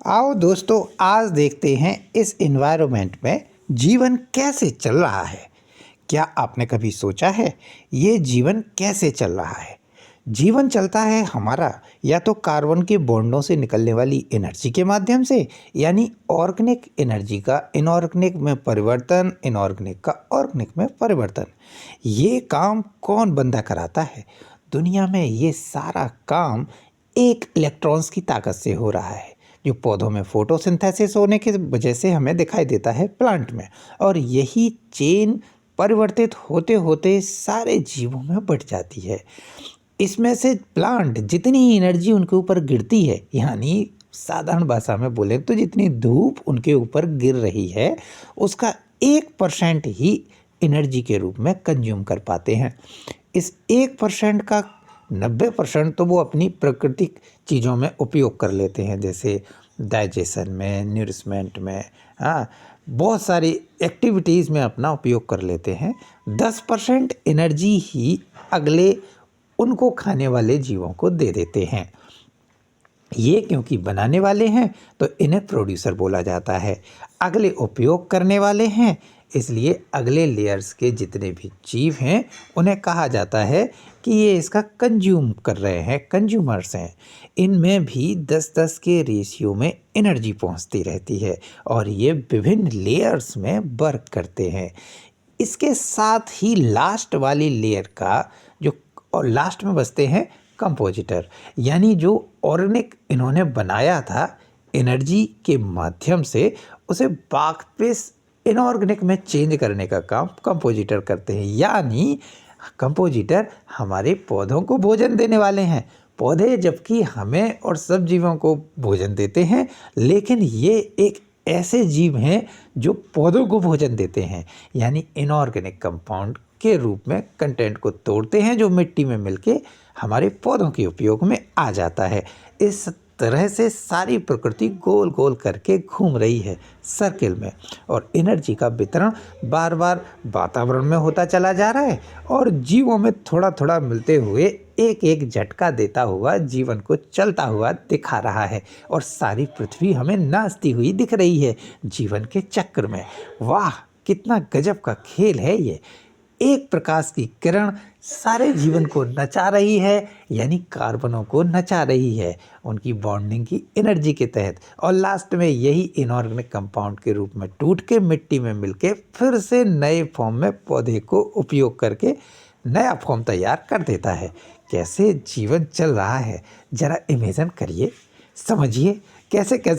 आओ दोस्तों, आज देखते हैं इस एनवायरनमेंट में जीवन कैसे चल रहा है। क्या आपने कभी सोचा है ये जीवन कैसे चल रहा है? जीवन चलता है हमारा या तो कार्बन के बॉन्डों से निकलने वाली एनर्जी के माध्यम से, यानी ऑर्गेनिक एनर्जी का इनऑर्गेनिक में परिवर्तन, इनऑर्गेनिक का ऑर्गेनिक में परिवर्तन। ये काम कौन बंदा कराता है? दुनिया में ये सारा काम एक इलेक्ट्रॉन्स की ताकत से हो रहा है, जो पौधों में फोटोसिंथेसिस होने की वजह से हमें दिखाई देता है प्लांट में। और यही चेन परिवर्तित होते होते सारे जीवों में बढ़ जाती है। इसमें से प्लांट जितनी एनर्जी उनके ऊपर गिरती है, यानी साधारण भाषा में बोले तो जितनी धूप उनके ऊपर गिर रही है, उसका 1% ही एनर्जी के रूप में कंज्यूम कर पाते हैं। इस 1% का 90% तो वो अपनी प्राकृतिक चीज़ों में उपयोग कर लेते हैं, जैसे डाइजेशन में, न्यूरिशमेंट में, हाँ, बहुत सारी एक्टिविटीज़ में अपना उपयोग कर लेते हैं। 10% एनर्जी ही अगले उनको खाने वाले जीवों को दे देते हैं। ये क्योंकि बनाने वाले हैं तो इन्हें प्रोड्यूसर बोला जाता है। अगले उपयोग करने वाले हैं, इसलिए अगले लेयर्स के जितने भी जीव हैं उन्हें कहा जाता है कि ये इसका कंज्यूम कर रहे हैं, कंज्यूमर्स हैं। इनमें भी 10-10 के रेशियो में एनर्जी पहुंचती रहती है और ये विभिन्न लेयर्स में वर्क करते हैं। इसके साथ ही लास्ट वाली लेयर का जो और लास्ट में बचते हैं कंपोजिटर, यानी जो ऑर्गेनिक इन्होंने बनाया था एनर्जी के माध्यम से, उसे वापस इनऑर्गेनिक में चेंज करने का काम कंपोजिटर करते हैं। यानी कंपोजिटर हमारे पौधों को भोजन देने वाले हैं। पौधे जबकि हमें और सब जीवों को भोजन देते हैं, लेकिन ये एक ऐसे जीव हैं जो पौधों को भोजन देते हैं, यानी इनऑर्गेनिक कंपाउंड के रूप में कंटेंट को तोड़ते हैं, जो मिट्टी में मिलके हमारे पौधों के उपयोग में आ जाता है। इस तरह से सारी प्रकृति गोल गोल करके घूम रही है सर्किल में, और एनर्जी का वितरण बार बार वातावरण में होता चला जा रहा है और जीवों में थोड़ा थोड़ा मिलते हुए एक एक झटका देता हुआ जीवन को चलता हुआ दिखा रहा है। और सारी पृथ्वी हमें नाचती हुई दिख रही है जीवन के चक्र में। वाह, कितना गजब का खेल है ये। एक प्रकाश की किरण सारे जीवन को नचा रही है, यानी कार्बनों को नचा रही है उनकी बॉन्डिंग की एनर्जी के तहत, और लास्ट में यही इनऑर्गेनिक कंपाउंड के रूप में टूट के मिट्टी में मिलके फिर से नए फॉर्म में पौधे को उपयोग करके नया फॉर्म तैयार कर देता है। कैसे जीवन चल रहा है, जरा इमेजिन करिए, समझिए कैसे कैसे